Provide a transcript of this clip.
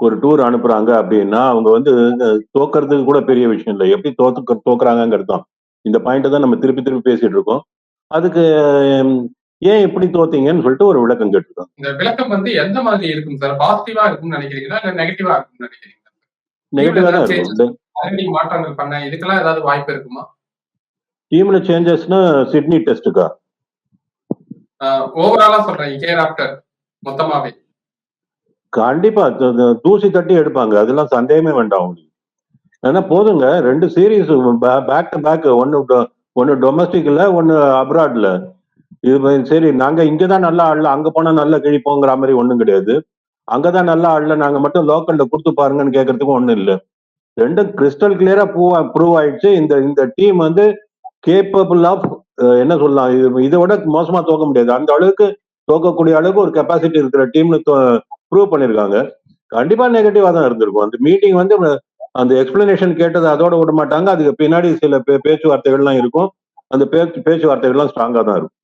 ஒரு டூர் அனுப்புறாங்க அப்படின்னா அவங்க வந்து தோக்கறதுக்கு கூட பெரிய விஷயம் இல்லை, எப்படி தோக்குறாங்கிறது தான். இந்த பாயிண்ட் தான் நம்ம திருப்பி திருப்பி பேசிட்டு இருக்கோம். அதுக்கு ஏன் இப்படி தோத்தீங்கன்னு சொல்லிட்டு ஒரு விளக்கம் கேட்டுருக்கோம். இந்த விளக்கம் வந்து எந்த மாதிரி இருக்கும் சார்? பாசிட்டிவா இருக்கும்னு நினைக்கிறீங்களா இல்ல நெகட்டிவா இருக்கும்னு நினைக்கிறீங்களா? நெகட்டிவா தான் இருக்கும். மாற்றங்கள் பண்ண இதுக்கெல்லாம் ஏதாவது வாய்ப்பு இருக்குமா? டீம்ல சேஞ்சஸ்னா சிட்னி டெஸ்ட்டுக்கா? ஓவராலா சொல்றேன், கேர் ஆஃப்டர் மொத்தமாவே. கண்டிப்பா தூசி தட்டி எடுப்பாங்க, அதெல்லாம் சந்தேகமே வேண்டாம் அவங்களுக்கு. ஏன்னா போதுங்க, 2 சீரீஸ் பேக் டு பேக், ஒன்னு டொமஸ்டிக்ல ஒன்னு அப்ராட்ல. இது சரி, நாங்க இங்கதான் நல்லா ஆடல அங்க போனா நல்லா கிழிப்போங்கிற மாதிரி ஒண்ணும் கிடையாது. அங்கதான் நல்லா ஆடல நாங்க மட்டும் லோக்கல்ல கொடுத்து பாருங்கன்னு கேட்கறதுக்கும் ஒண்ணும் இல்லை. ரெண்டும் கிறிஸ்டல் கிளியரா ப்ரூவ் ஆயிடுச்சு. இந்த இந்த டீம் வந்து கேப்பபிள் ஆஃப் என்ன சொல்லலாம், இதை விட மோசமா தோக்க முடியாது, அந்த அளவுக்கு தோக்கக்கூடிய அளவுக்கு ஒரு கெப்பாசிட்டி இருக்கிற டீம்னு ப்ரூவ் பண்ணிருக்காங்க. கண்டிப்பா நெகட்டிவா தான் இருந்திருக்கும். அந்த மீட்டிங் வந்து அந்த எக்ஸ்பிளனேஷன் கேட்டது அதோட விட மாட்டாங்க, அதுக்கு பின்னாடி சில பேச்சுவார்த்தைகள்லாம் இருக்கும். அந்த பேச்சுவார்த்தைகள்லாம் ஸ்ட்ராங்கா தான் இருக்கும்.